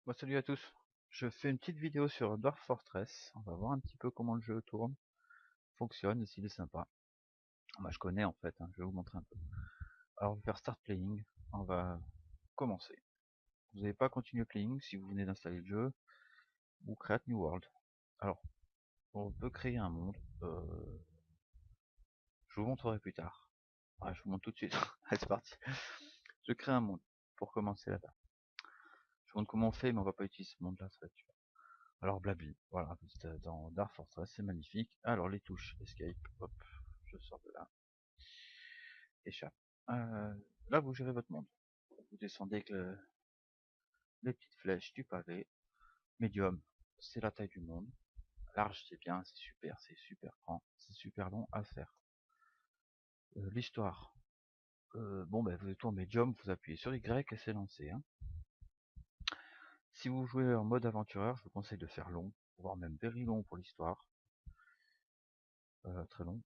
Bon, salut à tous. Je fais une petite vidéo sur Dwarf Fortress. On va voir un petit peu comment le jeu tourne, fonctionne et s'il est sympa. Moi je connais en fait, hein, je vais vous montrer un peu. Alors on va faire Start Playing. On va commencer. Vous n'avez pas continué Playing si vous venez d'installer le jeu ou Create New World. Alors on peut créer un monde. Je vous montrerai plus tard. Ah, je vous montre tout de suite. Allez, c'est parti. Je crée un monde pour commencer là-bas. Je vous montre comment on fait, mais on va pas utiliser ce monde-là, ça va être dur. Alors Blabli, voilà, vous êtes dans Dwarf Fortress, c'est magnifique. Alors les touches, Escape, hop, je sors de là, échappe. Euh, Là vous gérez votre monde. Vous descendez avec les petites flèches du pavé. Medium, c'est la taille du monde. Large, c'est bien, c'est super grand, c'est super long à faire. L'histoire, bon ben vous êtes en médium, vous appuyez sur Y et c'est lancé. Hein. Si vous jouez en mode aventureur, je vous conseille de faire long, voire même very long pour l'histoire. Très long.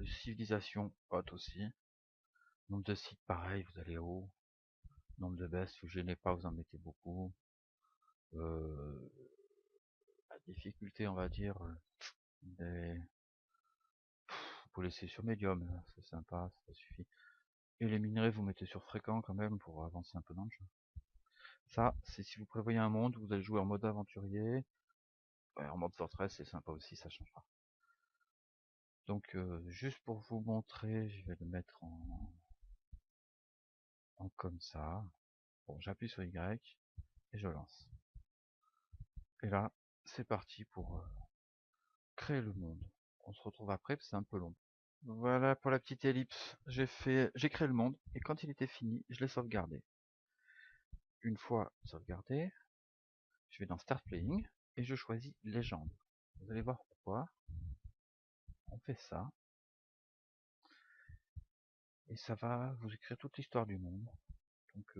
Civilisation, haute aussi. Nombre de sites, pareil, vous allez haut. Nombre de baisses, vous gênez pas, vous en mettez beaucoup. La difficulté, on va dire, vous pouvez laisser sur médium, c'est sympa, ça suffit. Et les minerais, vous mettez sur fréquent quand même pour avancer un peu dans le jeu. Ça, c'est si vous prévoyez un monde, vous allez jouer en mode aventurier. Ouais, en mode fortress, c'est sympa aussi, ça change pas. Donc, juste pour vous montrer, je vais le mettre en comme ça. Bon, j'appuie sur Y et je lance. Et là, c'est parti pour créer le monde. On se retrouve après, c'est un peu long. Voilà pour la petite ellipse. J'ai créé le monde et quand il était fini, je l'ai sauvegardé. Une fois sauvegardé, je vais dans Start Playing et je choisis Légende. Vous allez voir pourquoi. On fait ça et ça va vous écrire toute l'histoire du monde. Donc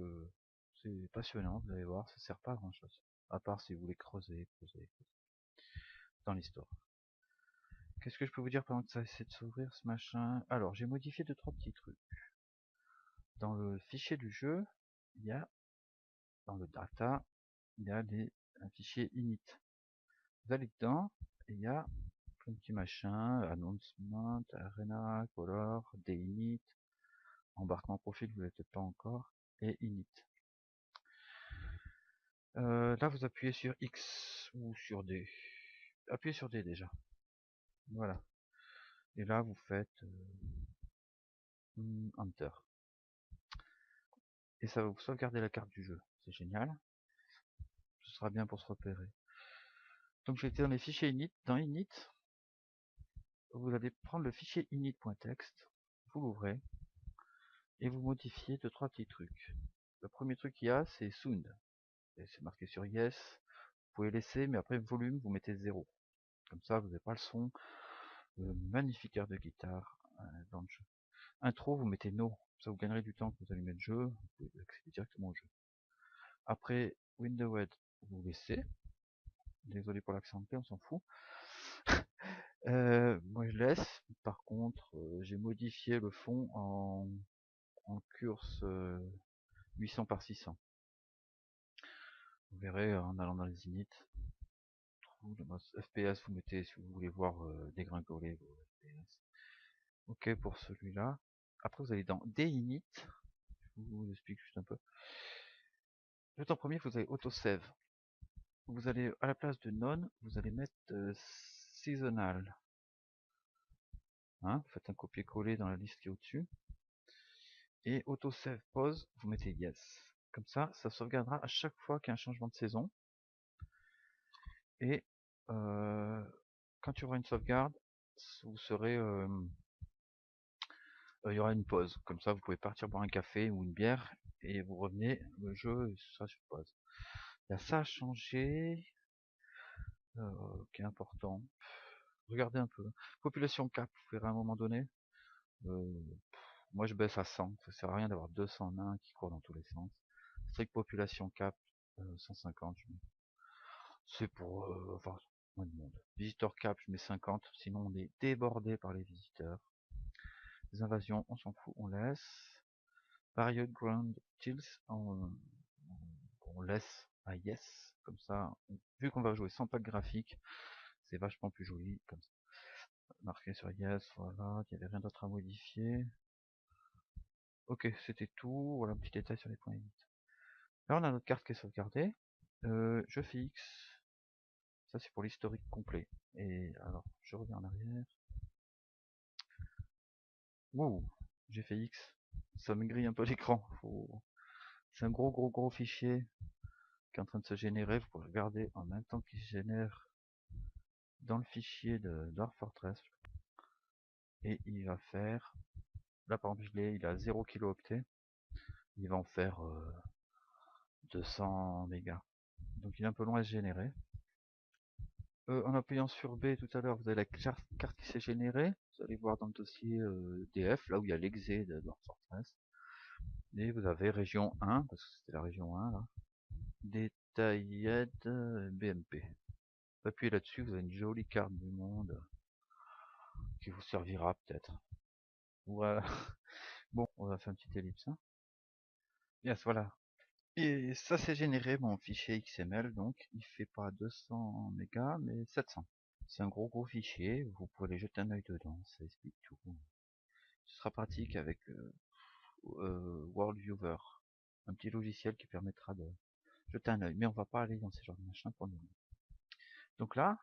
c'est passionnant, vous allez voir, ça sert pas à grand chose. À part si vous voulez creuser dans l'histoire. Qu'est-ce que je peux vous dire pendant que ça essaie de s'ouvrir ce machin? Alors j'ai modifié 2-3 petits trucs. Dans le fichier du jeu, il y a, dans le data, il y a un fichier init. Vous allez dedans, et il y a plein de petits machins, announcement, arena, color, dinit, embarquement profil, vous l'avez peut-être pas encore, et init. Là, vous appuyez sur X ou sur D. Appuyez sur D déjà. Voilà. Et là, vous faites Enter. Et ça va vous sauvegarder la carte du jeu. C'est génial. Ce sera bien pour se repérer. Donc j'ai été dans les fichiers init. Dans init, vous allez prendre le fichier init.txt, vous l'ouvrez, et vous modifiez 2-3 petits trucs. Le premier truc qu'il y a, c'est sound. C'est marqué sur yes. Vous pouvez laisser, mais après volume, vous mettez 0. Comme ça, vous n'avez pas le son. Magnifique air de guitare dans le jeu. Intro, vous mettez no. Ça vous gagnerez du temps quand vous allumez le jeu. Vous pouvez accéder directement au jeu. Après, window head, vous laissez. Désolé pour l'accent anglais, on s'en fout. Moi je laisse. Par contre, j'ai modifié le fond en curse 800 par 600. Vous verrez en allant dans les init. FPS, vous mettez si vous voulez voir dégringoler vos FPS. Ok pour celui-là. Après vous allez dans Dinit. Je vous explique juste un peu. Tout en premier, vous avez autosave. Vous allez à la place de none, vous allez mettre seasonal. Hein, vous faites un copier-coller dans la liste qui est au-dessus. Et autosave pause, vous mettez yes. Comme ça sauvegardera à chaque fois qu'il y a un changement de saison. Et quand il y aura une sauvegarde, vous serez, il y aura une pause. Comme ça, vous pouvez partir boire un café ou une bière et vous revenez, le jeu sera sur pause. Là, ça a changé, qui est important. Regardez un peu. Population cap, vous verrez à un moment donné. Euh, Moi, je baisse à 100. Ça sert à rien d'avoir 200 nains qui courent dans tous les sens. Strict population cap, 150. C'est pour enfin, moins de monde. Visiteur cap, je mets 50. Sinon, on est débordé par les visiteurs. Les invasions, on s'en fout, on laisse. Period ground tills, bon, on laisse un yes, comme ça, vu qu'on va jouer sans pack graphique, c'est vachement plus joli, comme ça. Marqué sur yes, voilà, il n'y avait rien d'autre à modifier. Ok, c'était tout, voilà un petit détail sur les points init. Là on a notre carte qui est sauvegardée, je fais X, ça c'est pour l'historique complet. Et alors, je reviens en arrière. Wow, j'ai fait X, ça me grille un peu l'écran. C'est un gros fichier qui est en train de se générer, vous pouvez regarder en même temps qu'il se génère dans le fichier de Dwarf Fortress. Et il va faire, là par exemple il est à 0 kilooctets, il va en faire 200 mégas. Donc il est un peu long à se générer. En appuyant sur B tout à l'heure, vous avez la carte qui s'est générée. Vous allez voir dans le dossier DF, là où il y a l'exe de Dwarf Fortress. Et vous avez région 1, parce que c'était la région 1 là. Détailled BMP. Appuyez là-dessus, vous avez une jolie carte du monde qui vous servira peut-être. Voilà. Bon, on va faire une petite ellipse. Hein. Yes, voilà. Et ça c'est généré mon fichier XML, donc il fait pas 200 mégas mais 700. C'est un gros fichier, vous pouvez aller jeter un œil dedans, ça explique tout. Ce sera pratique avec WorldViewer, un petit logiciel qui permettra de jeter un œil, mais on va pas aller dans ces genres de machins pour nous. Donc là,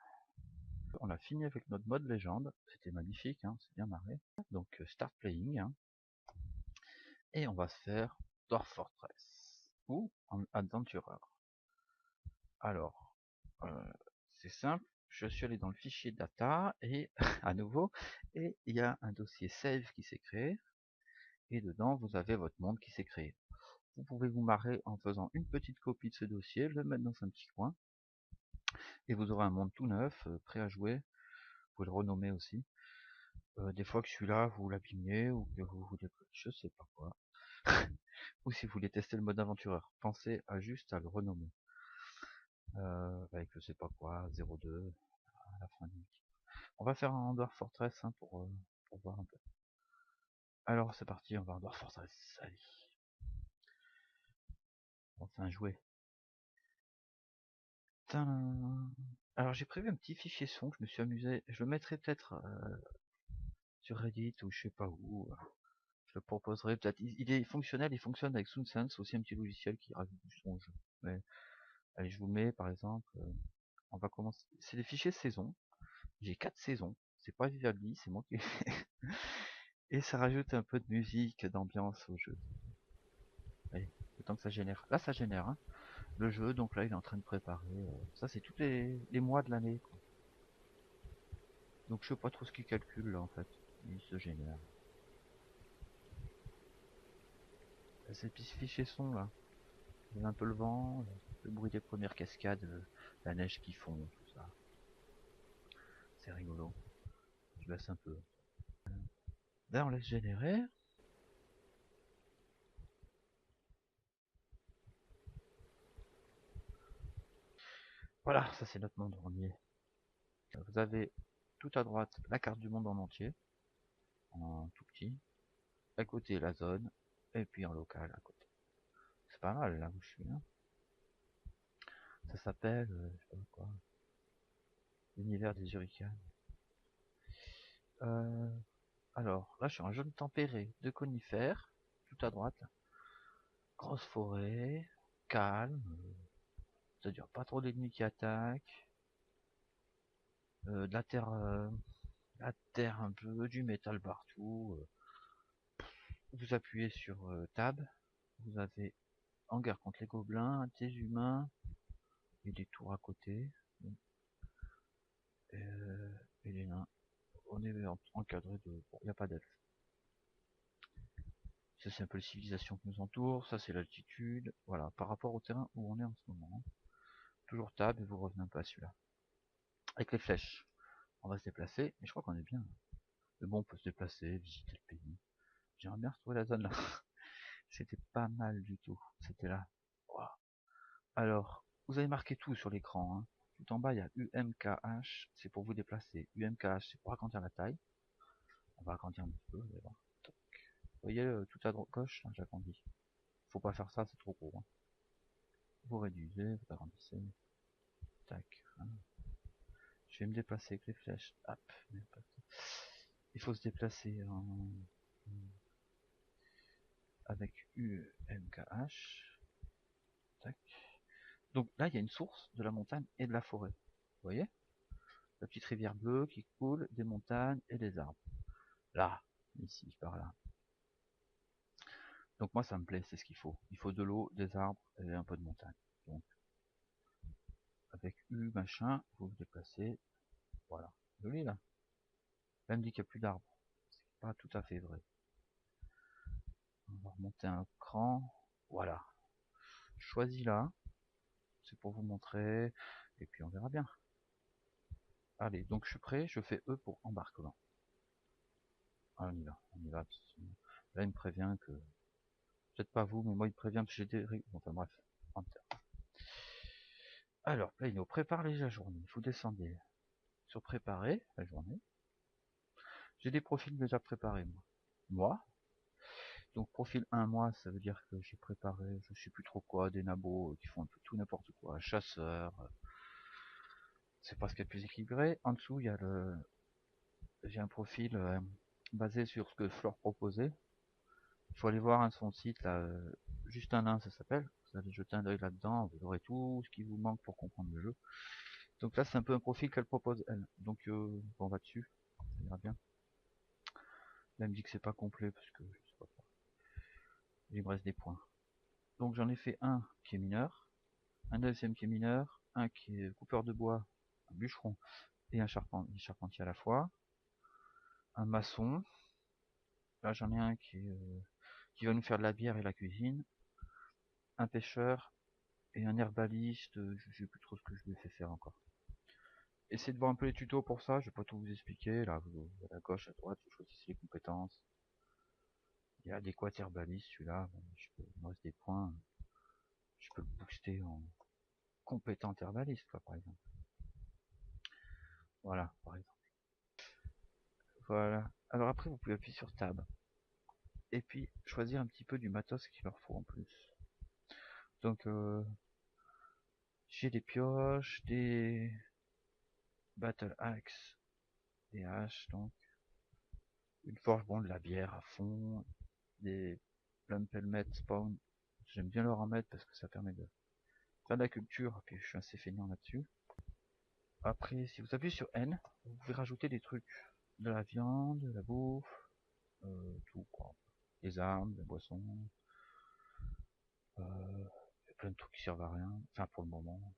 on a fini avec notre mode légende, c'était magnifique, hein, c'est bien marré. Donc start playing, hein. Et on va se faire Dwarf Fortress ou en Adventurer. Alors, c'est simple, je suis allé dans le fichier data et à nouveau, et il y a un dossier save qui s'est créé, et dedans vous avez votre monde qui s'est créé. Vous pouvez vous marrer en faisant une petite copie de ce dossier, le mettre dans un petit coin, et vous aurez un monde tout neuf, prêt à jouer. Vous pouvez le renommer aussi. Des fois que celui-là vous l'abîmiez, ou que vous voulez, je sais pas quoi. Ou si vous voulez tester le mode aventureur, pensez à juste à le renommer. Avec je sais pas quoi, 02 à la fin du. On va faire un Dwarf Fortress hein, pour voir un peu. Alors c'est parti, on va en Dwarf Fortress. Allez. Enfin jouer. Tadam. Alors j'ai prévu un petit fichier son, je me suis amusé. Je le mettrai peut-être sur Reddit ou je sais pas où. Je le proposerai peut-être. Il est fonctionnel, il fonctionne avec SoundSense, aussi un petit logiciel qui rajoute du son au jeu. Mais allez, je vous mets par exemple. On va commencer. C'est des fichiers saison. J'ai 4 saisons. C'est pas Vivaldi, c'est moi qui l'ai fait. Et ça rajoute un peu de musique, d'ambiance au jeu. Allez, le temps que ça génère. Là, ça génère. Hein. Le jeu, donc là, il est en train de préparer. Ça, c'est tous les mois de l'année. Donc, je sais pas trop ce qu'il calcule là en fait. Il se génère. Ces petits fichiers son là. Il y a un peu le vent, le bruit des premières cascades, la neige qui fond, tout ça. C'est rigolo. Je laisse un peu. Là, on laisse générer. Voilà, ça c'est notre monde, on y est. Vous avez tout à droite la carte du monde en entier, en tout petit. À côté la zone, et puis en local à côté. C'est pas mal là où je suis. Hein. Ça s'appelle, je sais pas quoi, l'univers des hurricanes. Alors, là je suis en jaune tempéré de conifères, tout à droite. Grosse forêt, calme, ça dure pas trop d'ennemis qui attaquent. De la terre un peu, du métal partout. Vous appuyez sur Tab, vous avez en guerre contre les gobelins, des humains et des tours à côté. Et les nains. On est encadré de. Bon, il n'y a pas d'elfe. Ça c'est un peu les civilisations qui nous entourent, ça c'est l'altitude. Voilà, par rapport au terrain où on est en ce moment. Toujours Tab et vous revenez un peu à celui-là. Avec les flèches. On va se déplacer, mais je crois qu'on est bien. Mais bon, on peut se déplacer, visiter le pays. J'aimerais bien retrouver la zone là. C'était pas mal du tout. C'était là. Wow. Alors, vous avez marqué tout sur l'écran. Hein. Tout en bas, il y a UMKH, c'est pour vous déplacer. UMKH, c'est pour agrandir la taille. On va agrandir un petit peu, vous allez voir. Vous voyez tout à gauche, là, j'agrandis. Faut pas faire ça, c'est trop gros. Hein. vous réduisez, vous agrandissez. Tac. Hein. Je vais me déplacer avec les flèches. Hop. Il faut se déplacer avec UMKH. Tac. Donc là, il y a une source de la montagne et de la forêt. Vous voyez? La petite rivière bleue qui coule, des montagnes et des arbres. Là, ici, par là. Donc moi, ça me plaît, c'est ce qu'il faut. Il faut de l'eau, des arbres et un peu de montagne. Donc, avec U, machin, vous vous déplacez. Voilà. Joli, là. Là, elle me dit qu'il n'y a plus d'arbres. C'est pas tout à fait vrai. On va remonter un cran. Voilà. Je choisis là. C'est pour vous montrer. Et puis, on verra bien. Allez, donc je suis prêt. Je fais E pour embarquement. Ah, on y va. On y va. Là, il me prévient que... Peut-être pas vous, mais moi, il me prévient que j'ai des... Enfin, bref. Enter. Alors, Plano, prépare la journée. Vous descendez sur préparer la journée. J'ai des profils déjà préparés, moi. Donc, profil 1, moi, ça veut dire que j'ai préparé, je sais plus trop quoi, des nabos qui font un peu tout n'importe quoi. Chasseurs. C'est pas ce qu'il y a de plus équilibré. En dessous, il y a j'ai un profil basé sur ce que Flore proposait. Il faut aller voir son site, là, Juste un nain, ça s'appelle. Vous allez jeter un oeil là-dedans, vous aurez tout ce qui vous manque pour comprendre le jeu. Donc là, c'est un peu un profil qu'elle propose, elle. Donc, on va dessus, ça ira bien. Là, elle me dit que c'est pas complet, parce que je sais pas quoi. Il me reste des points. Donc j'en ai fait un qui est mineur, un deuxième qui est mineur, un qui est coupeur de bois, un bûcheron et un charpentier à la fois, un maçon. Là, j'en ai un qui va nous faire de la bière et la cuisine, un pêcheur et un herbaliste. Je sais plus trop ce que je lui ai fait faire encore. Essayez de voir un peu les tutos pour ça, je vais pas tout vous expliquer. Là, vous à gauche, à droite, vous choisissez les compétences. Il y a adéquat herbaliste, celui-là. Bon, il me reste des points. Je peux le booster en compétent herbaliste, quoi, par exemple. Voilà, par exemple. Voilà. Alors après, vous pouvez appuyer sur Tab. Et puis, choisir un petit peu du matos qu'il leur faut en plus. Donc, j'ai des pioches, des battle axe, des haches, donc. Une forge, bon, de la bière à fond, des plumpelmet spawn. J'aime bien leur en mettre parce que ça permet de faire de la culture, puis je suis assez feignant là-dessus. Après, si vous appuyez sur N, vous pouvez rajouter des trucs. De la viande, de la bouffe, tout quoi. Des armes, des boissons. Il y a plein de trucs qui servent à rien. Enfin, pour le moment.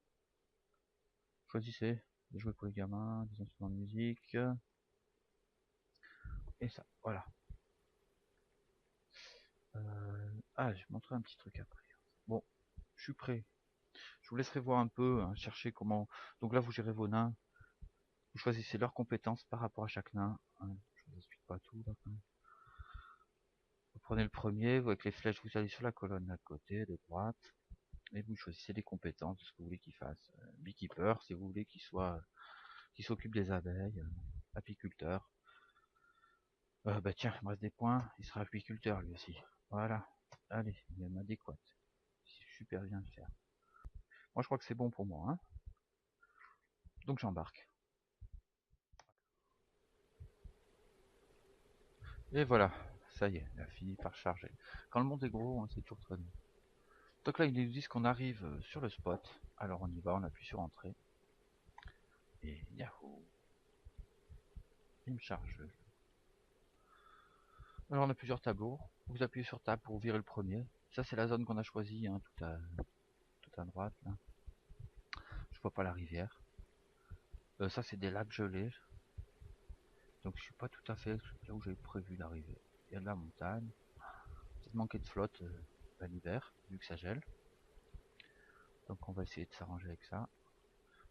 Choisissez. Des jouets pour les gamins, des instruments de musique. Et ça, voilà. Ah, je vais montrer un petit truc après. Bon, je suis prêt. Je vous laisserai voir un peu, hein, chercher comment... Donc là, vous gérez vos nains. Vous choisissez leurs compétences par rapport à chaque nain. Hein. Je vous explique pas tout là. Vous prenez le premier, vous, avec les flèches, vous allez sur la colonne à côté, de droite. Et vous choisissez les compétences de ce que vous voulez qu'il fasse. Beekeeper, si vous voulez qu'il s'occupe des abeilles. Apiculteur. Bah tiens, il me reste des points. Il sera apiculteur lui aussi. Voilà. Allez, il est adéquat. C'est super bien de faire. Moi je crois que c'est bon pour moi. Hein. Donc j'embarque. Et voilà. Ça y est, la fille par charger. Quand le monde est gros, hein, c'est toujours très bien. Donc là, ils nous disent qu'on arrive sur le spot. Alors on y va, on appuie sur entrée. Et yahoo! Il me charge. Alors on a plusieurs tableaux. Vous appuyez sur Tab pour virer le premier. Ça c'est la zone qu'on a choisie, hein, tout à droite. Là. Je vois pas la rivière. Ça c'est des lacs gelés. Donc je suis pas tout à fait là où j'avais prévu d'arriver. Il y a de la montagne. Peut-être manquer de flotte à l'hiver, vu que ça gèle. Donc on va essayer de s'arranger avec ça.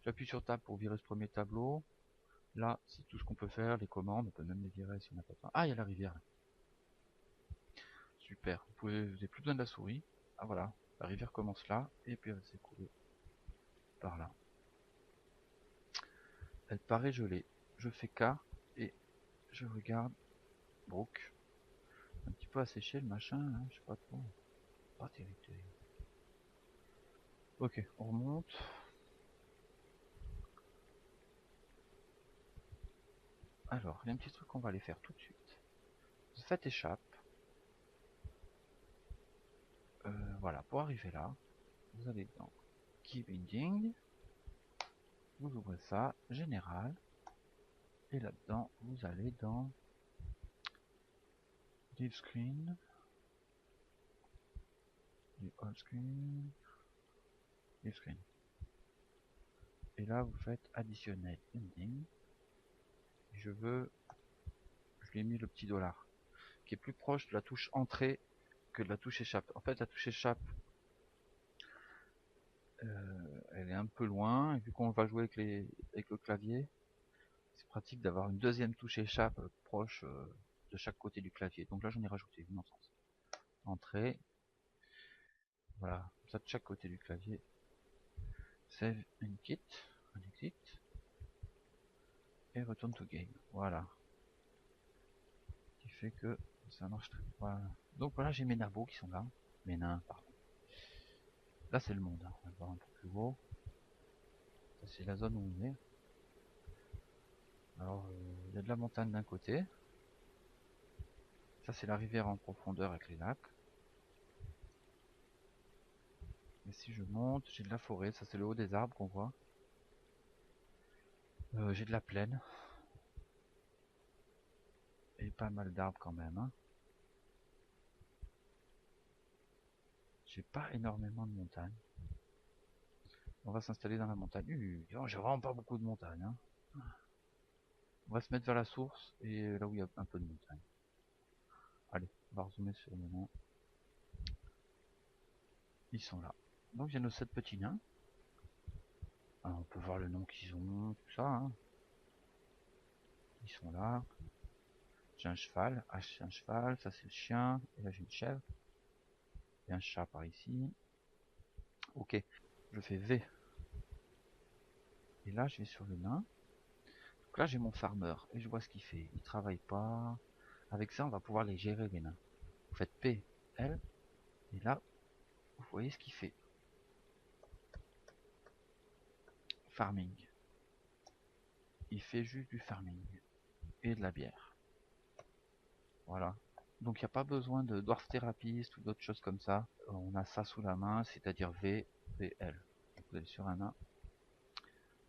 J'appuie sur Tab pour virer ce premier tableau. Là, c'est tout ce qu'on peut faire, les commandes, on peut même les virer si on n'a pas besoin. Ah, il y a la rivière. Super, vous n'avez plus besoin de la souris. Ah voilà, la rivière commence là, et puis elle va s'écouler par là. Elle paraît gelée. Je fais K, et je regarde Brook. Un petit peu asséché le machin, hein, je sais pas trop. Pas terrible. Ok, on remonte. Alors, il y a un petit truc qu'on va aller faire tout de suite. Faites échappe. Voilà, pour arriver là, vous allez dans Key Binding, vous ouvrez ça, Général, et là-dedans, vous allez dans Leave Screen, du All Screen, Leave Screen. Et là, vous faites Additionnel Ending. Je lui ai mis le petit dollar, qui est plus proche de la touche Entrée que de la touche Échappe. En fait, la touche Échappe, elle est un peu loin, et vu qu'on va jouer avec le clavier, c'est pratique d'avoir une deuxième touche Échappe proche de chaque côté du clavier. Donc là, j'en ai rajouté une en sens. Entrée, voilà, ça de chaque côté du clavier. Save and quit, un exit, et return to game. Voilà. Ce qui fait que ça marche très bien. Voilà. Donc voilà, j'ai mes nabos qui sont là. Mes nains, pardon. Là, c'est le monde. Hein. On va voir un peu plus gros. Ça, c'est la zone où on est. Alors, il y a de la montagne d'un côté. Ça, c'est la rivière en profondeur avec les lacs. Et si je monte, j'ai de la forêt. Ça, c'est le haut des arbres qu'on voit. J'ai de la plaine. Et pas mal d'arbres quand même. Hein. J'ai pas énormément de montagnes. On va s'installer dans la montagne. J'ai vraiment pas beaucoup de montagnes. Hein. On va se mettre vers la source et là où il y a un peu de montagne. Allez, on va rezoomer sur le nom. Ils sont là. Donc il y a nos 7 petits nains. Alors, on peut voir le nom qu'ils ont, tout ça. Hein. Ils sont là. J'ai un cheval. Ah, c'est un cheval. Ça c'est le chien. Et là j'ai une chèvre. Et un chat par ici. Ok. Je fais V. Et là je vais sur le nain. Donc là j'ai mon farmer. Et je vois ce qu'il fait. Il travaille pas. Avec ça on va pouvoir les gérer les nains. Vous faites P, L. Et là vous voyez ce qu'il fait. Farming. Il fait juste du farming. Et de la bière. Voilà. Donc il n'y a pas besoin de Dwarf Therapist ou d'autres choses comme ça. On a ça sous la main, c'est-à-dire V, V, L. Donc vous allez sur un 1.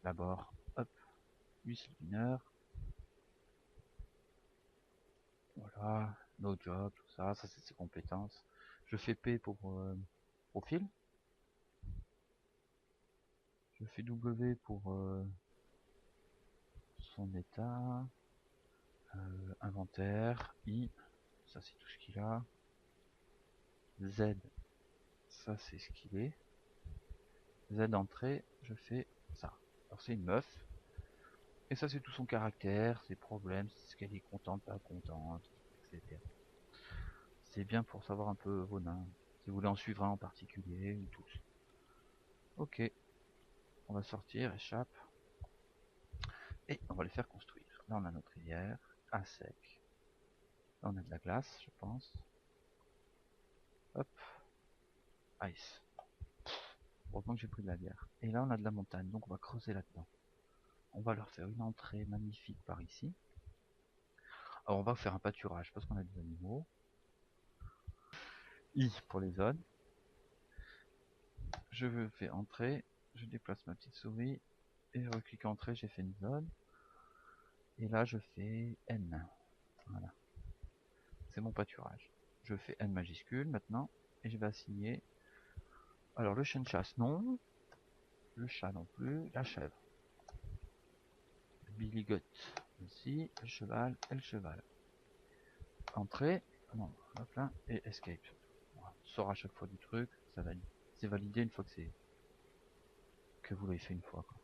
D'abord, hop, Lucille mineur. Voilà, no job, tout ça, ça c'est ses compétences. Je fais P pour profil. Je fais W pour son état. Inventaire, I, ça c'est tout ce qu'il a. Z, ça c'est ce qu'il est. Z entrée, je fais ça. Alors c'est une meuf. Et ça c'est tout son caractère, ses problèmes, ce qu'elle est contente, pas contente, etc. C'est bien pour savoir un peu vos nains. Si vous voulez en suivre un en particulier, ou tous. Ok, on va sortir, échappe. Et on va les faire construire. Là on a notre rivière, à sec. Là on a de la glace, je pense. Hop, ice. Heureusement que j'ai pris de la bière. Et là on a de la montagne, donc on va creuser là-dedans. On va leur faire une entrée magnifique par ici. Alors on va faire un pâturage parce qu'on a des animaux. I pour les zones. Je fais entrer, je déplace ma petite souris et je reclique entrée, j'ai fait une zone. Et là je fais N. Voilà. C'est mon pâturage. Je fais N majuscule maintenant et je vais assigner. Alors le chien de chasse non, le chat non plus, la chèvre. Billy Goat aussi, le cheval et le cheval. Entrée, non, hop là, et escape. Voilà. On sort à chaque fois du truc, ça valide. C'est validé une fois que vous l'avez fait une fois. Quoi.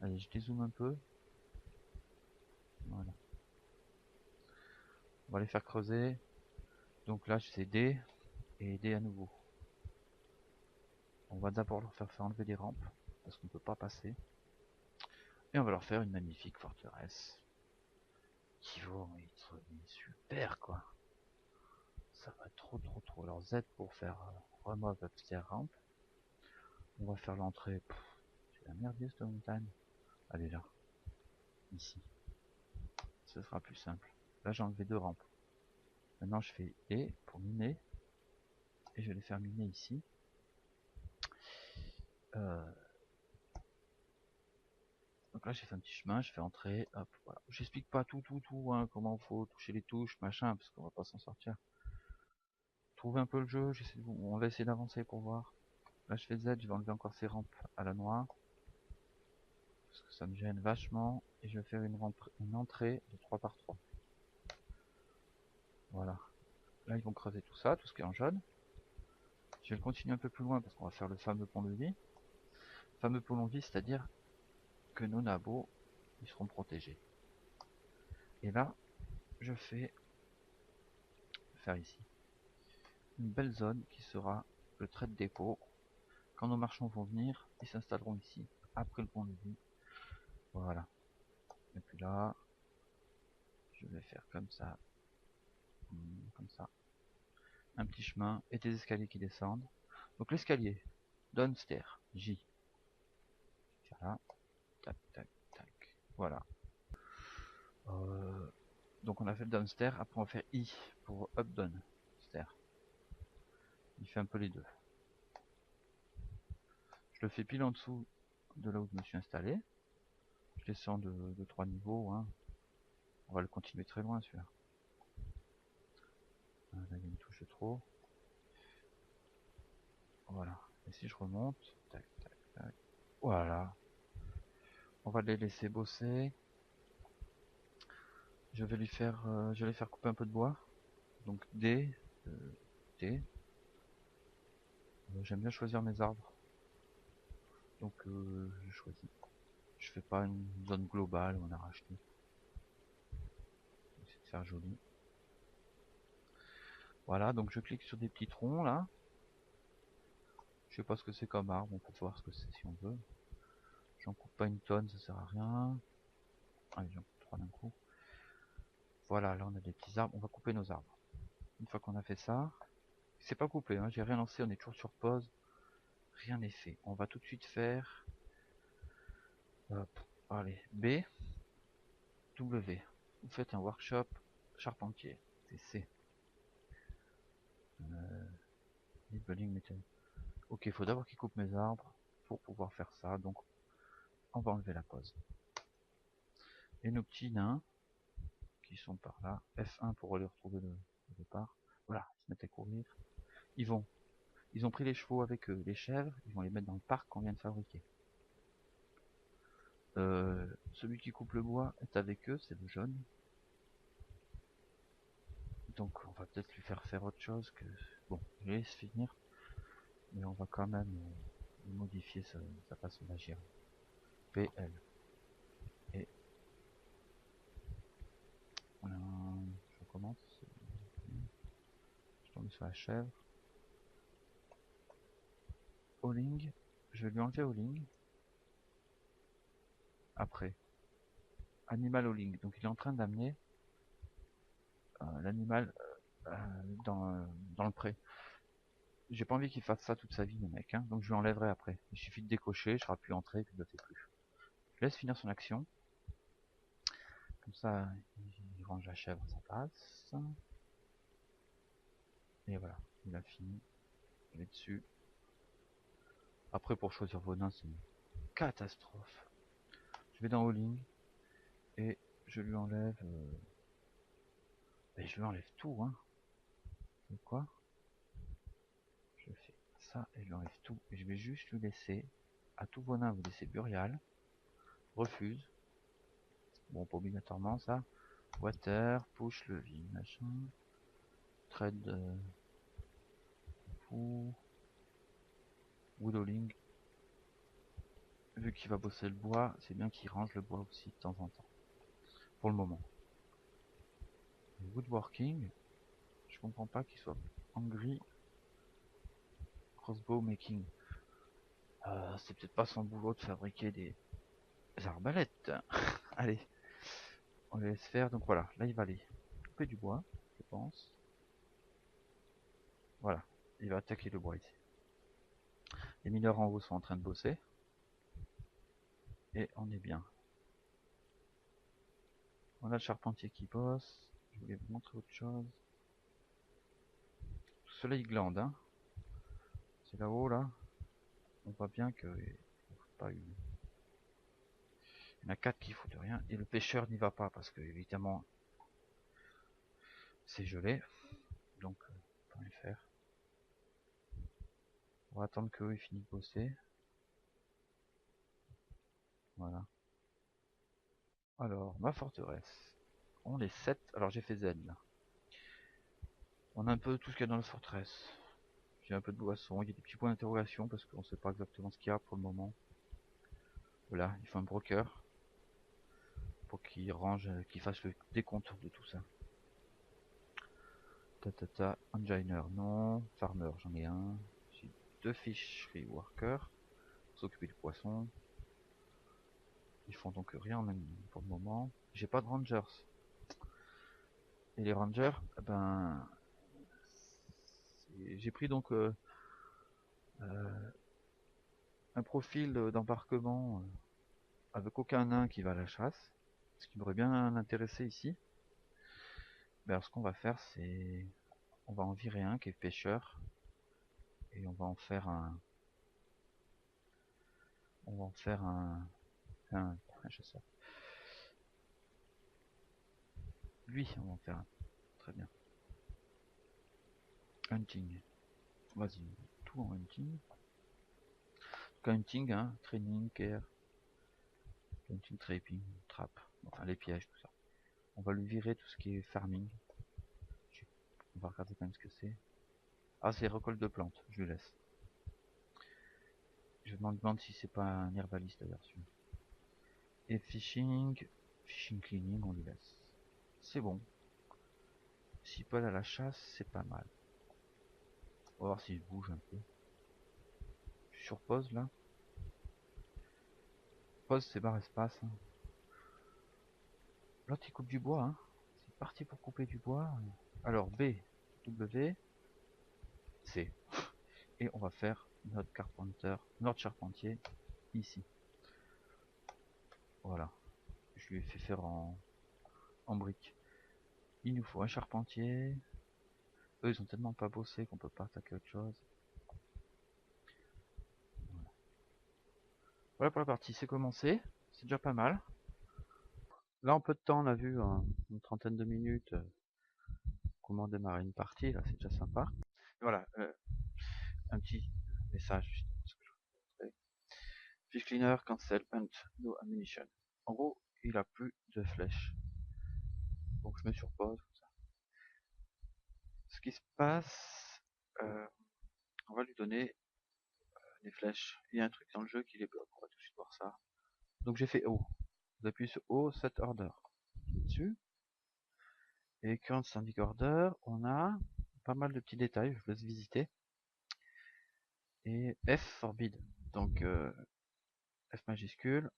Allez, je dézoome un peu. Voilà. On va les faire creuser. Donc là, c'est D et D à nouveau. On va d'abord leur faire enlever les rampes parce qu'on ne peut pas passer. Et on va leur faire une magnifique forteresse qui vont être super quoi. Ça va trop. Alors Z pour faire remove upstairs ramp. On va faire l'entrée. C'est la merde cette montagne. Allez là. Ici. Ce sera plus simple. Là j'ai enlevé 2 rampes. Maintenant je fais E pour miner. Et je vais les faire miner ici. Donc là j'ai fait un petit chemin, je fais entrer, hop, voilà. J'explique pas tout, hein, comment faut toucher les touches, machin, parce qu'on va pas s'en sortir. Trouvez un peu le jeu, on va essayer d'avancer pour voir. Là je fais Z, je vais enlever encore ces rampes à la noire. Parce que ça me gêne vachement. Et je vais faire une entrée de 3 par 3. Voilà. Là ils vont creuser tout ça, tout ce qui est en jaune. Je vais continuer un peu plus loin parce qu'on va faire le fameux pont-levis. Le fameux pont-levis, c'est-à-dire que nos nabots, ils seront protégés. Et là, je fais faire ici une belle zone qui sera le trait de dépôt. Quand nos marchands vont venir, ils s'installeront ici, après le pont-levis. Voilà. Et puis là, je vais faire comme ça. Comme ça. Un petit chemin et des escaliers qui descendent. Donc l'escalier, downstairs, J. Voilà. Tac, tac, tac. Voilà. Donc on a fait le downstairs, après on va faire I pour up down stair. Il fait un peu les deux. Je le fais pile en dessous de là où je me suis installé. Je descends de 3 niveaux. Hein. On va le continuer très loin celui-là. Là il y a une touche de trop. Voilà. Et si je remonte, tac, tac, tac. Voilà. On va les laisser bosser. Je vais les faire couper un peu de bois. Donc D, T. J'aime bien choisir mes arbres. Donc je choisis. Je fais pas une zone globale où on arrache tout. C'est de faire joli. Voilà, donc je clique sur des petits troncs là. Je sais pas ce que c'est comme arbre, on peut voir ce que c'est si on veut. J'en coupe pas une tonne, ça sert à rien. Allez, j'en coupe 3 d'un coup. Voilà, là on a des petits arbres, on va couper nos arbres. Une fois qu'on a fait ça, c'est pas coupé, hein, j'ai rien lancé, on est toujours sur pause. Rien n'est fait. On va tout de suite faire... allez, B, W. Vous faites un workshop charpentier. C'est C. Labeling méthode. Ok, il faut d'abord qu'il coupe mes arbres pour pouvoir faire ça, donc on va enlever la pause. Et nos petits nains, qui sont par là, F1 pour les retrouver au départ. Voilà, ils se mettent à courir. Ils ont pris les chevaux avec eux, les chèvres, ils vont les mettre dans le parc qu'on vient de fabriquer. Celui qui coupe le bois est avec eux, c'est le jaune. Donc on va peut-être lui faire autre chose que... Bon, je laisse finir. Mais on va quand même modifier sa façon d'agir. PL. Et... je recommence. Je tombe sur la chèvre. Hauling. Je vais lui enlever Hauling. Après. Animal Hauling. Donc il est en train d'amener l'animal dans le pré. J'ai pas envie qu'il fasse ça toute sa vie, le mec, hein, donc je lui enlèverai après. Il suffit de décocher, je serai plus entré et puis il ne le fait plus. Je laisse finir son action. Comme ça, il range la chèvre, ça passe. Et voilà, il a fini. Il est dessus. Après, pour choisir vos nains, c'est une catastrophe. Je vais dans Hauling et je lui enlève... et je lui enlève tout, hein. C'est quoi? Je fais ça et je lui enlève tout. Et je vais juste lui laisser, à tous vos nains, vous laissez Burial. Refuse. Bon, pas obligatoirement ça. Water, push, levier, machin. Trade. Woodhauling. Vu qu'il va bosser le bois, c'est bien qu'il range le bois aussi de temps en temps. Pour le moment. Woodworking. Je comprends pas qu'il soit en gris. Crossbow making. C'est peut-être pas son boulot de fabriquer des arbalètes. Allez. On les laisse faire. Donc voilà. Là, il va aller couper du bois, je pense. Voilà. Il va attaquer le bois ici. Les mineurs en haut sont en train de bosser. Et on est bien. On a le charpentier qui bosse. Je voulais vous montrer autre chose. Le soleil glande, hein. C'est là-haut, là. On voit bien que pas une. Il y en a 4 qui foutent rien. Et le pêcheur n'y va pas parce que, évidemment, c'est gelé. Donc, on va le faire. On va attendre qu'eux finissent de bosser. Voilà. Alors, ma forteresse. On est 7. Alors, j'ai fait Z là. On a un peu tout ce qu'il y a dans la forteresse. J'ai un peu de boisson. Il y a des petits points d'interrogation parce qu'on ne sait pas exactement ce qu'il y a pour le moment. Voilà, il faut un broker pour qu'il range, qu'il fasse le décompte de tout ça. Tatata, enginer, non. Farmer, j'en ai un. J'ai 2 fishery workers pour s'occuper du poisson. Ils font donc rien pour le moment. J'ai pas de rangers. Et les rangers, ben, j'ai pris donc un profil d'embarquement avec aucun nain qui va à la chasse. Ce qui m'aurait bien intéressé ici. Ben alors ce qu'on va faire, c'est on va en virer un qui est pêcheur et on va en faire un je sais. Lui, on va en faire un. Très bien. Hunting. Vas-y, tout en hunting. Hunting, hein, training, care, hunting, trapping, trap, enfin les pièges, tout ça. On va lui virer tout ce qui est farming. On va regarder quand même ce que c'est. Ah, c'est récolte de plantes, je lui laisse. Je me demande si c'est pas un herbaliste la version. Et fishing cleaning, on lui laisse. C'est bon. S'il peut aller à la chasse, c'est pas mal. On va voir s'il bouge un peu. Je suis sur pause là. Pause, c'est barre espace. Hein. L'autre il coupe du bois. Hein. C'est parti pour couper du bois. Alors B, W, C. Et on va faire notre charpentier ici. Voilà. Je lui ai fait faire en briques. Il nous faut un charpentier. Eux ils ont tellement pas bossé qu'on peut pas attaquer autre chose. Voilà pour la partie, c'est commencé. C'est déjà pas mal. Là en peu de temps on a vu une trentaine de minutes comment démarrer une partie, là c'est déjà sympa. Voilà, un petit message justement. Fish cleaner, cancel, hunt, no ammunition. En gros, il a plus de flèches. Donc je mets sur pause. Ce qui se passe, euh, on va lui donner des flèches. Il y a un truc dans le jeu qui les bloque, on va tout de suite voir ça. Donc j'ai fait O. Vous appuyez sur O, set order. Dessus. Et current standing order, on a pas mal de petits détails, je vous laisse visiter. Et F forbid. Donc F majuscule.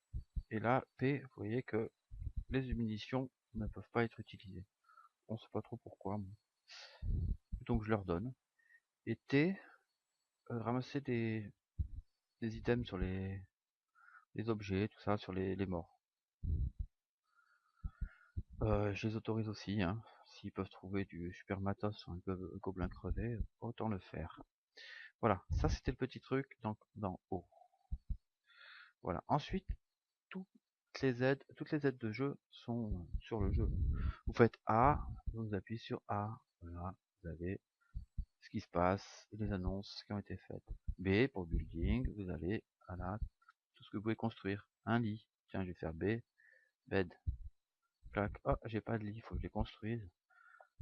Et là, P, vous voyez que les munitions ne peuvent pas être utilisées. On sait pas trop pourquoi. Donc je leur donne. Et T, ramasser des items sur les objets, tout ça, sur les morts. Je les autorise aussi, hein. S'ils peuvent trouver du super matos sur un gobelin crevé, autant le faire. Voilà, ça c'était le petit truc dans O. Voilà, ensuite, toutes les aides de jeu sont sur le jeu. Vous faites A, vous appuyez sur A, voilà, vous avez ce qui se passe, les annonces qui ont été faites. B, pour building, vous allez, voilà, tout ce que vous pouvez construire. Un lit, tiens, je vais faire B, bed, clac, oh, j'ai pas de lit, il faut que je les construise.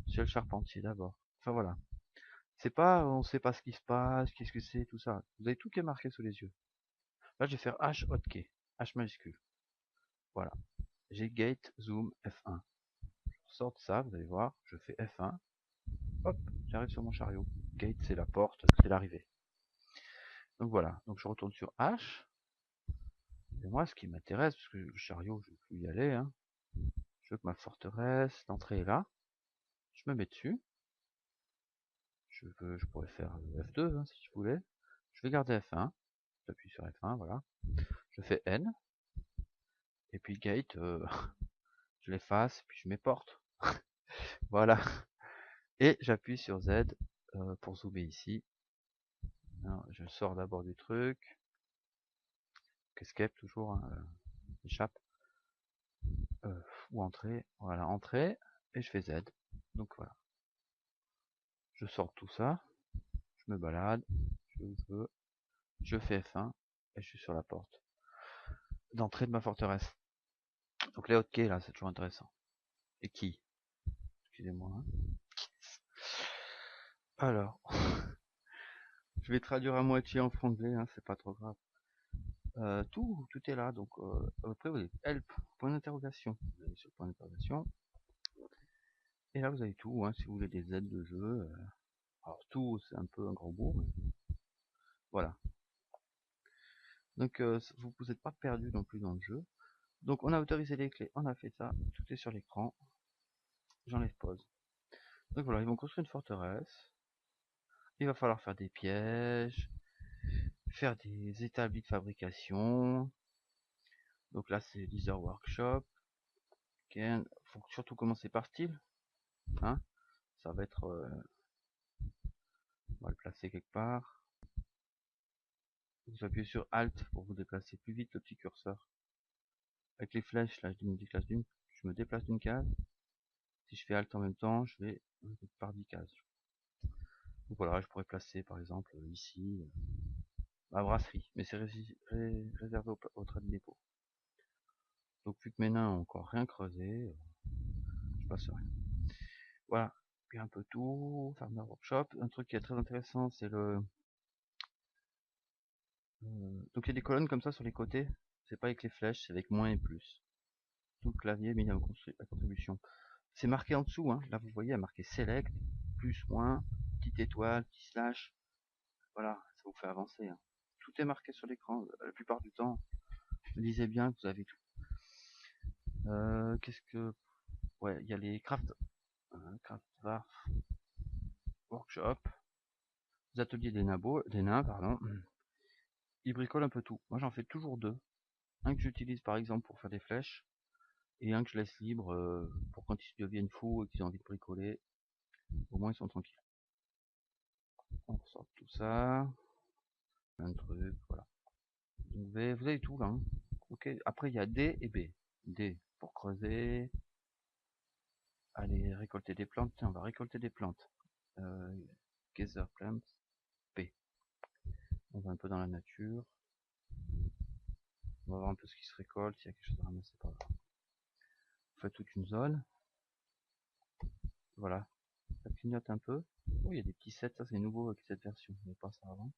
C'est le charpentier d'abord. Enfin voilà. C'est pas, on sait pas ce qui se passe, qu'est-ce que c'est, tout ça. Vous avez tout qui est marqué sous les yeux. Là, je vais faire H hotkey, H majuscule. Voilà. J'ai gate, zoom, F1. Je sors de ça, vous allez voir, je fais F1. Hop, j'arrive sur mon chariot. Gate, c'est la porte, c'est l'arrivée. Donc voilà, donc je retourne sur H. Et moi, ce qui m'intéresse, parce que le chariot, je ne veux plus y aller, hein. Je veux que ma forteresse, l'entrée est là. Je me mets dessus. Je pourrais faire F2 hein, si je voulais. Je vais garder F1. j'appuie sur F1, voilà. Je fais N, et puis gate, je l'efface, puis je mets porte. Voilà. Et j'appuie sur Z pour zoomer ici. Alors, je sors d'abord du truc. Escape toujours, hein, échappe. Ou entrée. Voilà, entrée. Et je fais Z. Donc voilà. Je sors de tout ça. Je me balade. Je fais F1. Et je suis sur la porte d'entrée de ma forteresse. Donc les hotkeys là, c'est toujours intéressant. Et qui? Excusez-moi. Hein. Alors, je vais traduire à moitié en franglais, hein, c'est pas trop grave. Tout est là, donc après vous avez help, point d'interrogation. Vous allez sur le point d'interrogation. Et là vous avez tout, hein, si vous voulez des aides de jeu. Alors tout c'est un peu un gros mot, mais voilà. Donc vous n'êtes pas perdu non plus dans le jeu. Donc on a autorisé les clés, on a fait ça, tout est sur l'écran. J'enlève pause. Donc voilà, ils vont construire une forteresse. Il va falloir faire des pièges, faire des établis de fabrication. Donc là c'est Leather Workshop. Il faut surtout commencer par style. Hein, ça va être... on va le placer quelque part. Vous appuyez sur Alt pour vous déplacer plus vite le petit curseur. Avec les flèches, là je me déplace d'une case. Si je fais Alt en même temps, je vais par 10 cases. Donc voilà, je pourrais placer par exemple ici ma brasserie, mais c'est réservé au trait de dépôt. Donc vu que mes nains ont encore rien creusé, je passe rien. Voilà, puis un peu tout, Farmer Workshop. Un truc qui est très intéressant, c'est le... donc il y a des colonnes comme ça sur les côtés, c'est pas avec les flèches, c'est avec moins et plus. Tout le clavier mis à contribution. C'est marqué en dessous, hein. Là vous voyez, il y a marqué Select, plus, moins, petite étoile, petit slash. Voilà, ça vous fait avancer. Hein. Tout est marqué sur l'écran, la plupart du temps. Lisez bien, vous avez tout. Qu'est-ce que... Ouais, il y a les craft workshop, les ateliers des nains, pardon. Ils bricolent un peu tout. Moi j'en fais toujours deux. Un que j'utilise par exemple pour faire des flèches, et un que je laisse libre pour quand ils deviennent fous et qu'ils ont envie de bricoler. Au moins ils sont tranquilles. On ressort tout ça. Plein de trucs, voilà. Vous avez tout là. Hein. Ok. Après il y a D et B. D pour creuser. Allez, récolter des plantes. Tiens, on va récolter des plantes. Gather plants. P. On va un peu dans la nature. On va voir un peu ce qui se récolte. S'il y a quelque chose à ramasser par là. On fait toute une zone. Voilà. Ça clignote un peu. Oh, il y a des petits sets. Ça c'est nouveau avec cette version. Il n'y avait pas ça avant.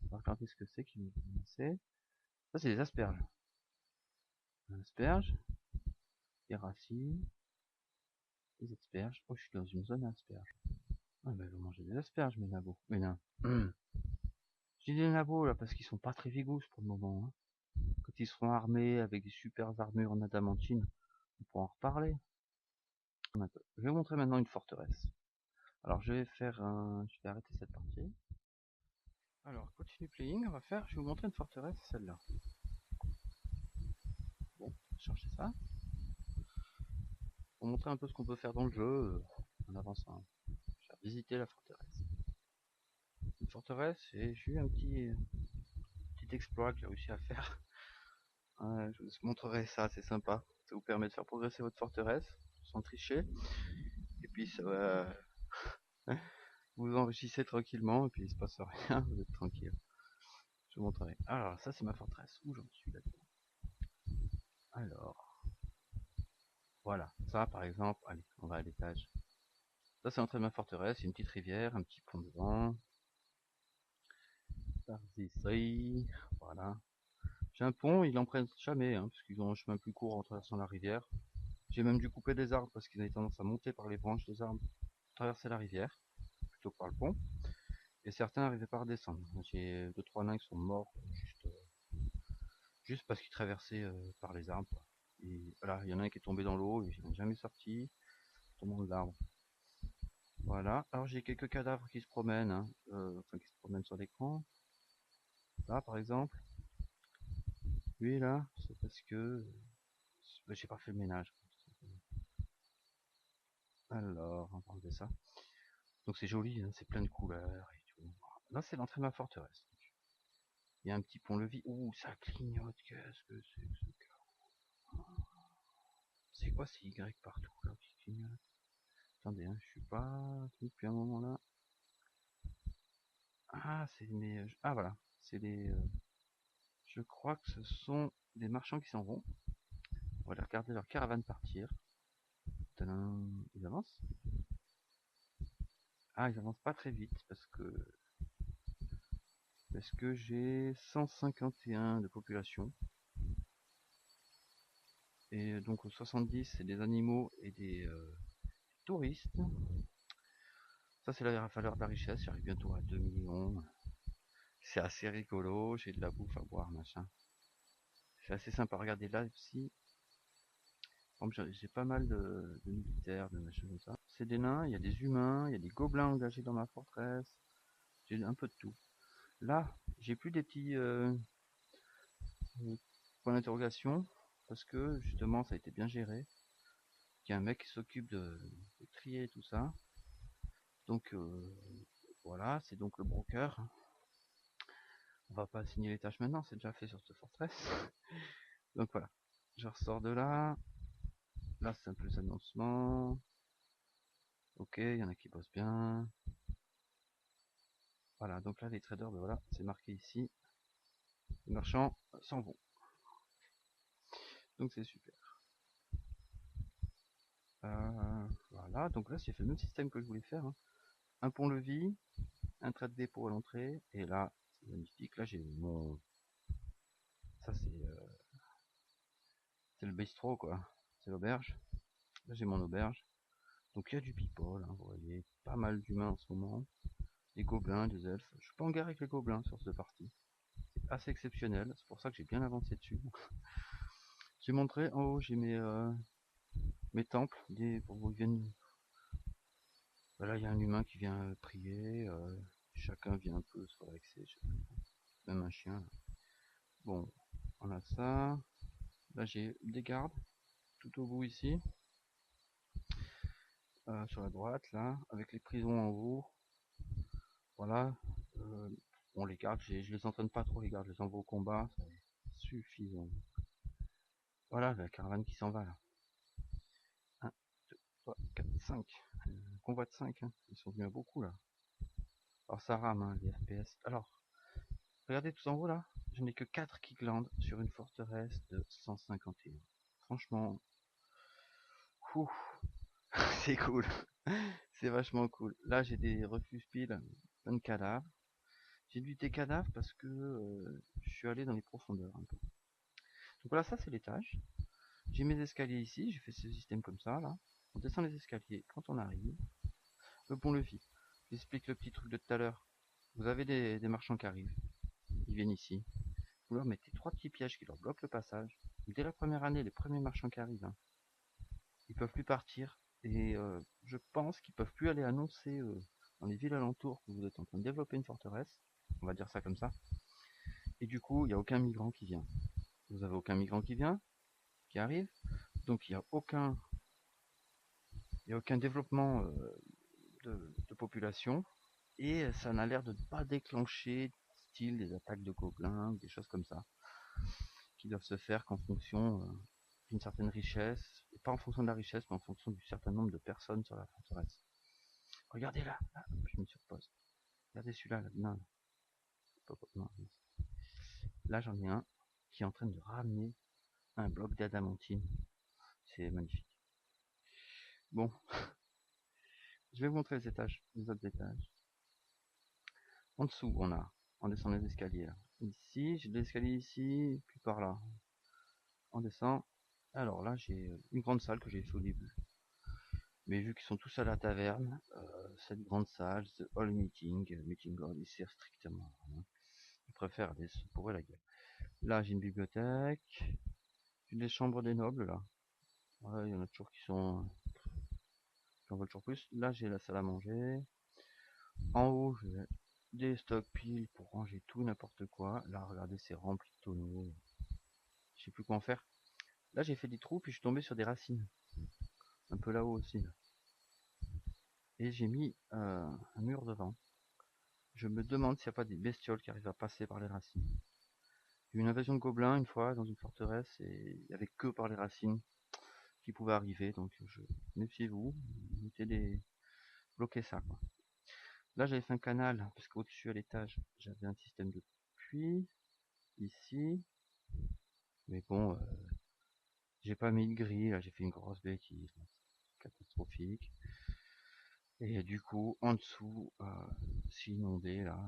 On va regarder ce que c'est qui nous c'est. Ça c'est des asperges. Asperges. Des racines. Des asperges. Oh, je suis dans une zone asperges. Ah, ben, ils vont manger des asperges, mes nabos. Mes nains. J'ai des nabos là parce qu'ils sont pas très vigous pour le moment. Hein. Quand ils seront armés avec des super armures en adamantine, on pourra en reparler. Je vais vous montrer maintenant une forteresse. Alors je vais arrêter cette partie. Alors continue playing, je vais vous montrer une forteresse, celle-là. Bon, chercher ça. Pour montrer un peu ce qu'on peut faire dans le jeu en avançant. Je vais visiter la forteresse. Une forteresse, et j'ai eu un petit exploit que j'ai réussi à faire. Je vous montrerai ça, c'est sympa. Ça vous permet de faire progresser votre forteresse sans tricher. Et puis ça va... vous enrichissez tranquillement et puis il se passe rien, vous êtes tranquille. Je vous montrerai. Alors ça c'est ma forteresse. Où j'en suis là-dedans? Alors, voilà. Ça par exemple, allez, on va à l'étage. Ça c'est l'entrée de ma forteresse, une petite rivière, un petit pont devant. Par ici, voilà. J'ai un pont, ils l'empruntent jamais, hein, parce qu'ils ont un chemin plus court en traversant la rivière. J'ai même dû couper des arbres parce qu'ils avaient tendance à monter par les branches des arbres, traverser la rivière, plutôt que par le pont. Et certains n'arrivaient pas à redescendre. J'ai 2-3 nains qui sont morts juste parce qu'ils traversaient par les arbres. Quoi. Et voilà, il y en a un qui est tombé dans l'eau et il n'est jamais sorti, tombant de l'arbre. Voilà, alors j'ai quelques cadavres qui se promènent, hein, enfin qui se promènent sur l'écran. Là, par exemple, lui là, c'est parce que j'ai pas fait le ménage. Alors, on va enlever ça. Donc c'est joli, hein, c'est plein de couleurs et tout. Là, c'est l'entrée de ma forteresse. Il y a un petit pont-levis. Ouh, ça clignote. Qu'est-ce que c'est que ce carreau? C'est quoi ces Y partout là qui clignotent? Attendez, hein, je suis pas depuis un moment là. Ah, c'est mes. Ah voilà, c'est les. Je crois que ce sont des marchands qui s'en vont. On va aller regarder leur caravane partir. Tadam. Ils avancent. Ah, ils avancent pas très vite parce que j'ai 151 de population. Et donc 70 c'est des animaux et des touristes. Ça c'est la valeur de la richesse, j'arrive bientôt à 2 millions. C'est assez rigolo, j'ai de la bouffe à boire, machin. C'est assez sympa. Regardez là aussi, j'ai pas mal de militaires, de machins comme ça. C'est des nains, il y a des humains, il y a des gobelins engagés dans ma forteresse. J'ai un peu de tout. Là, j'ai plus des petits points d'interrogation parce que justement ça a été bien géré. Il y a un mec qui s'occupe de trier tout ça. Donc voilà, c'est donc le broker. On va pas signer les tâches maintenant, c'est déjà fait sur cette forteresse. Donc voilà, je ressors de là. Là, c'est un peu les annoncements. Ok, il y en a qui bossent bien. Voilà, donc là, les traders, ben voilà, c'est marqué ici. Les marchands s'en vont. Donc c'est super. Voilà, donc là, j'ai fait le même système que je voulais faire, hein. Un pont-levis, un trait de dépôt à l'entrée, et là, c'est magnifique. Là, j'ai mon. Ça, c'est le bistrot, quoi. C'est l'auberge. Là, j'ai mon auberge. Donc il y a du people, hein, vous voyez, pas mal d'humains en ce moment. Des gobelins, des elfes. Je suis pas en guerre avec les gobelins sur cette partie. C'est assez exceptionnel, c'est pour ça que j'ai bien avancé dessus. J'ai montré en haut, j'ai mes temples, pour vous viennent. Voilà, il y a un humain qui vient prier. Chacun vient un peu se relaxer. Même un chien. Là. Bon, on a ça. Là, j'ai des gardes tout au bout ici, sur la droite, là, avec les prisons en haut. Voilà. Euh, bon, les gardes, je les entraîne pas trop, les gardes, je les envoie au combat. C'est suffisant. Voilà, la caravane qui s'en va là. 1, 2, 3, 4, 5. Convoi de 5, hein. Ils sont venus à beaucoup là. Alors ça rame, hein, les FPS. Alors, regardez tout en haut là. Je n'ai que 4 Kickland sur une forteresse de 151. Franchement, ouf, c'est cool. C'est vachement cool. Là, j'ai des refuges piles, plein de cadavres. J'ai du des cadavres parce que je suis allé dans les profondeurs un peu. Donc voilà, ça c'est l'étage. J'ai mes escaliers ici, j'ai fait ce système comme ça là. On descend les escaliers quand on arrive. Le pont-levis. J'explique le petit truc de tout à l'heure. Vous avez des marchands qui arrivent. Ils viennent ici. Vous leur mettez 3 petits pièges qui leur bloquent le passage. Dès la première année, les premiers marchands qui arrivent, hein, ils peuvent plus partir. Et je pense qu'ils peuvent plus aller annoncer dans les villes alentours que vous êtes en train de développer une forteresse. On va dire ça comme ça. Et du coup, il n'y a aucun migrant qui vient. Vous avez aucun migrant qui vient, qui arrive. Donc il y a aucun développement de population. Et ça n'a l'air de ne pas déclencher style des attaques de gobelins, des choses comme ça, qui doivent se faire qu'en fonction d'une certaine richesse, et pas en fonction de la richesse, mais en fonction du certain nombre de personnes sur la forteresse. Regardez là, là, je me surpose. Regardez celui-là, là, non, non, là j'en ai un qui est en train de ramener un bloc d'adamantine. C'est magnifique. Bon, je vais vous montrer les autres étages. En dessous, on descend les escaliers là. Ici, j'ai des escaliers ici, puis par là. On descend. Alors là, j'ai une grande salle que j'ai fait au début. Mais vu qu'ils sont tous à la taverne, cette grande salle, the hall meeting hall, il sert strictement à rien. Ils préfèrent aller se bourrer la gueule. Là, j'ai une bibliothèque. J'ai des chambres des nobles, là. Ouais, il y en a toujours qui en veulent toujours plus. Là, j'ai la salle à manger. En haut, des stock piles pour ranger tout n'importe quoi. Là, regardez, c'est rempli de tonneaux. Je sais plus quoi en faire. Là, j'ai fait des trous, puis je suis tombé sur des racines. Un peu là-haut aussi. Là. Et j'ai mis un mur devant. Je me demande s'il n'y a pas des bestioles qui arrivent à passer par les racines. J'ai eu une invasion de gobelins une fois dans une forteresse et il n'y avait que par les racines qui pouvaient arriver. Donc méfiez-vous, mettez des bloquez ça quoi. Là j'avais fait un canal parce qu'au-dessus à l'étage j'avais un système de puits ici. Mais bon, j'ai pas mis de grille, là j'ai fait une grosse bêtise, catastrophique. Et du coup en dessous c'est inondé là,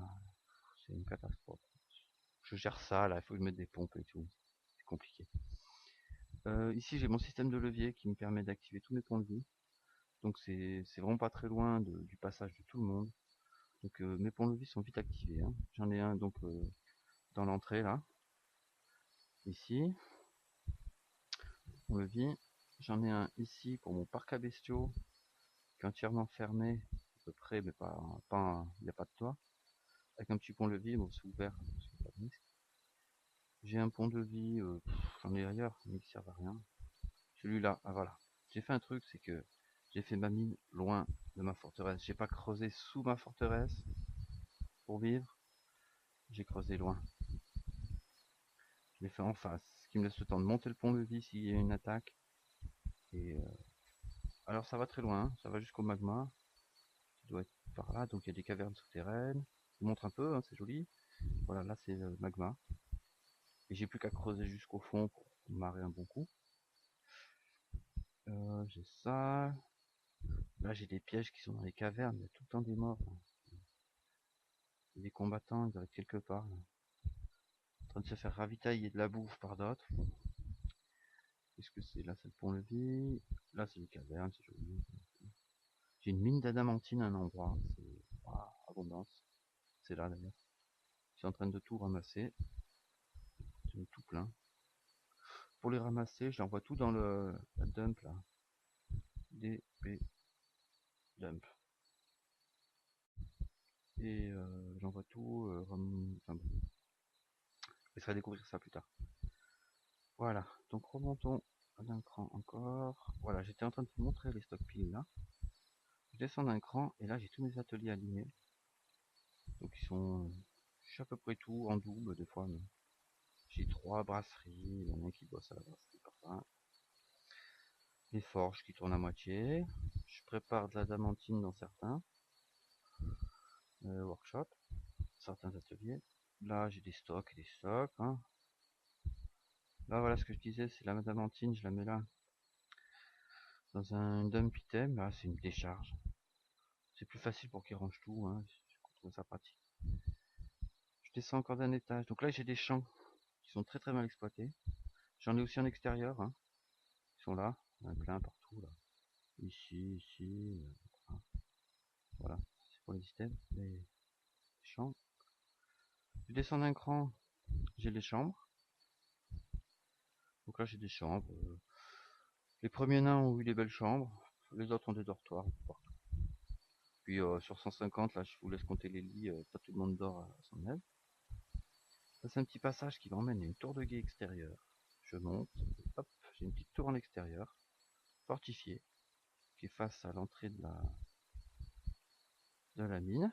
c'est une catastrophe. Je gère ça là, il faut que je mette des pompes et tout, c'est compliqué. Ici j'ai mon système de levier qui me permet d'activer tous mes ponts-levis. Donc c'est vraiment pas très loin du passage de tout le monde. Donc mes ponts-levis sont vite activés. Hein. J'en ai un donc dans l'entrée là, ici, pont-levis. J'en ai un ici pour mon parc à bestiaux, qui est entièrement fermé, à peu près, mais il n'y a pas de toit. Avec un petit pont-levis, bon c'est ouvert, parce qu'il y a pas de risque. J'ai un pont-levis, j'en ai ailleurs, mais qui sert à rien. Celui-là, ah voilà. J'ai fait un truc, c'est que j'ai fait ma mine loin de ma forteresse. J'ai pas creusé sous ma forteresse pour vivre. J'ai creusé loin. Je l'ai fait en face, ce qui me laisse le temps de monter le pont-levis s'il y a une attaque. Et alors ça va très loin, ça va jusqu'au magma. Ça doit être par là, donc il y a des cavernes souterraines. Je vous montre un peu, hein, c'est joli. Voilà, là c'est le magma. Et j'ai plus qu'à creuser jusqu'au fond pour marrer un bon coup. J'ai ça. Là j'ai des pièges qui sont dans les cavernes, il y a tout le temps des morts. Là. Des combattants, ils doivent être quelque part. Là. En train de se faire ravitailler de la bouffe par d'autres. Qu'est-ce que c'est? Là c'est le pont-levis. Là c'est une caverne, c'est joli. J'ai une mine d'adamantine à un endroit. C'est abondance. C'est là d'ailleurs. Je suis en train de tout ramasser. J'en ai tout plein. Pour les ramasser, je l'envoie tout dans la dump là. DP dump. Et j'envoie tout. Enfin bon. Je laisserai découvrir ça plus tard. Voilà. Donc remontons d'un cran encore. Voilà, j'étais en train de vous montrer les stockpiles là. Je descends d'un cran et là j'ai tous mes ateliers alignés. Donc ils sont. Je fais à peu près tout en double des fois. Mais j'ai 3 brasseries. Il y en a un qui bosse à la brasserie par les forges qui tournent à moitié. Je prépare de la damantine dans certains workshops, certains ateliers. Là, j'ai des stocks et des stocks. Hein. Là, voilà ce que je disais, c'est la damantine, je la mets là dans un dump item. Là, c'est une décharge. C'est plus facile pour qu'il range tout. Hein. Je trouve ça pratique. Je descends encore d'un étage. Donc là, j'ai des champs qui sont très très mal exploités. J'en ai aussi en extérieur. Hein. Ils sont là, il y en a plein partout. Là. Ici, ici. Voilà, c'est pour les items, les champs. Je descends d'un cran, j'ai les chambres. Donc là j'ai des chambres. Les premiers nains ont eu des belles chambres, les autres ont des dortoirs partout. Puis sur 150, là je vous laisse compter les lits, pas tout le monde dort à son aise. Ça c'est un petit passage qui m'emmène à une tour de guet extérieure. Je monte, hop, j'ai une petite tour en extérieur, fortifiée, qui est face à l'entrée de la mine.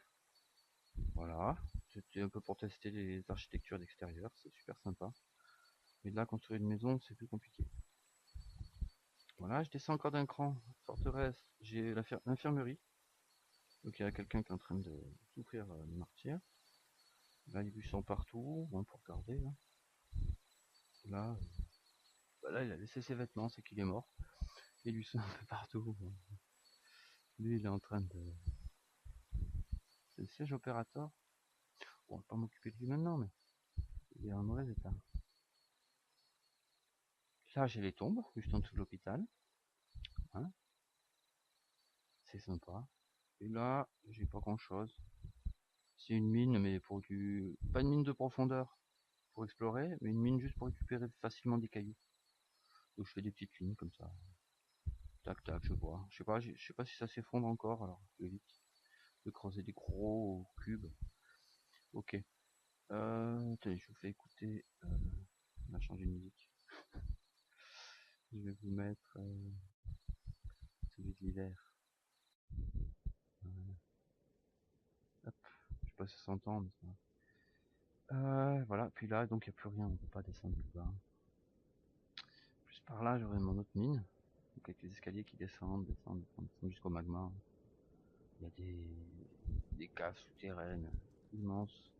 Voilà, c'était un peu pour tester les architectures d'extérieur, c'est super sympa. Mais là construire une maison c'est plus compliqué. Voilà, je descends encore d'un cran. Forteresse, j'ai l'infirmerie. Donc il y a quelqu'un qui est en train de souffrir de martyr. Là, les buissons partout, bon, pour regarder. Là, là, il a laissé ses vêtements, c'est qu'il est mort. Les buissons un peu partout. Bon. Lui, il est en train de... C'est le siège opérateur. Bon, on va pas m'occuper de lui maintenant, mais il est en mauvais état. Là, j'ai les tombes, juste en dessous de l'hôpital. Hein, c'est sympa. Et là, j'ai pas grand chose. C'est une mine, mais pour du... Pas une mine de profondeur pour explorer, mais une mine juste pour récupérer facilement des cailloux. Donc je fais des petites lignes comme ça. Tac tac, je vois. Je sais pas si ça s'effondre encore, alors je vais vite de creuser des gros cubes. Ok. Attendez, je vous fais écouter. On va changer de musique. Je vais vous mettre celui de l'hiver. Hop. Je sais pas si ça s'entend, mais ça va. Voilà, puis là, donc il n'y a plus rien, on peut pas descendre plus bas. Plus par là, j'aurai mon autre mine. Donc avec les escaliers qui descendent jusqu'au magma. Il y a des caves souterraines immenses.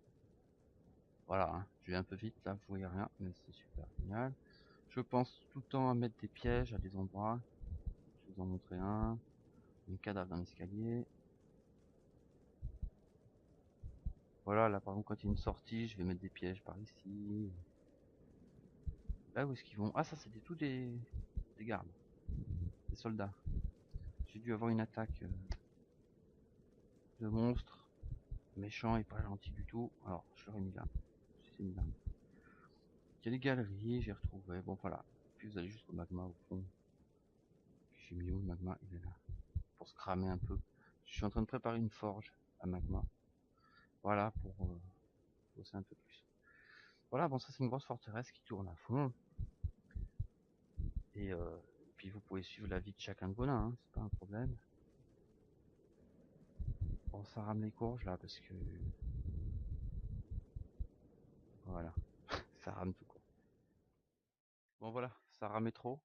Voilà, hein. Je vais un peu vite là, vous voyez rien, mais c'est super génial. Je pense tout le temps à mettre des pièges à des endroits. Je vais vous en montrer un. Un cadavre dans l'escalier. Voilà, là par exemple quand il y a une sortie, je vais mettre des pièges par ici. Là où est-ce qu'ils vont? Ah ça c'est des gardes, des soldats. J'ai dû avoir une attaque de monstres, méchants et pas gentils du tout. Alors je leur ai mis là. C'est mis là. Il y a des galeries, j'ai retrouvé. Bon voilà. Puis vous allez jusqu'au magma au fond. Puis j'ai mis où le magma? Il est là. Pour se cramer un peu. Je suis en train de préparer une forge à magma. Voilà pour bosser un peu plus. Voilà, bon ça c'est une grosse forteresse qui tourne à fond. Et puis vous pouvez suivre la vie de chacun de vos nains, hein, c'est pas un problème. Bon ça rame les courges là parce que voilà, ça rame tout court. Bon voilà, ça ramait trop.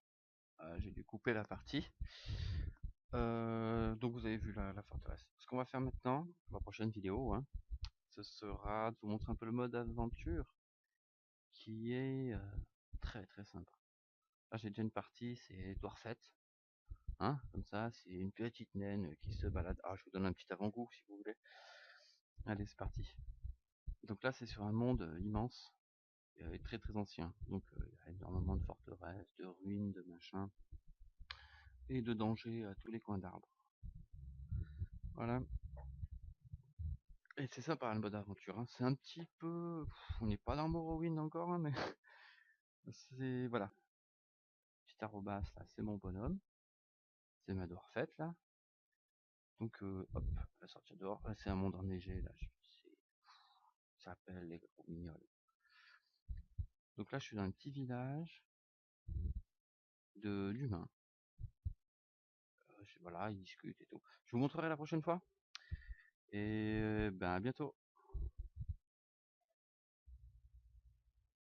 J'ai dû couper la partie. Donc vous avez vu la forteresse. Ce qu'on va faire maintenant, pour la prochaine vidéo, hein, ce sera de vous montrer un peu le mode aventure qui est très très sympa. Là j'ai déjà une partie, c'est Dwarfette. Hein, comme ça, c'est une petite naine qui se balade. Ah, je vous donne un petit avant-goût si vous voulez. Allez, c'est parti. Donc là, c'est sur un monde immense et très très ancien. Donc il y a énormément de forteresses, de ruines, de machins et de dangers à tous les coins d'arbres. Voilà. Et c'est sympa le mode aventure. Hein. C'est un petit peu, on n'est pas dans Morrowind encore, hein, mais c'est voilà. Petit arrobas là, c'est mon bonhomme. C'est ma Dwarfette là. Donc hop, la sortir dehors. Là, c'est un monde enneigé là. Ça s'appelle les gros mignols. Donc là, je suis dans un petit village de d'humains. Voilà, ils discutent et tout. Je vous montrerai la prochaine fois. Et ben à bientôt.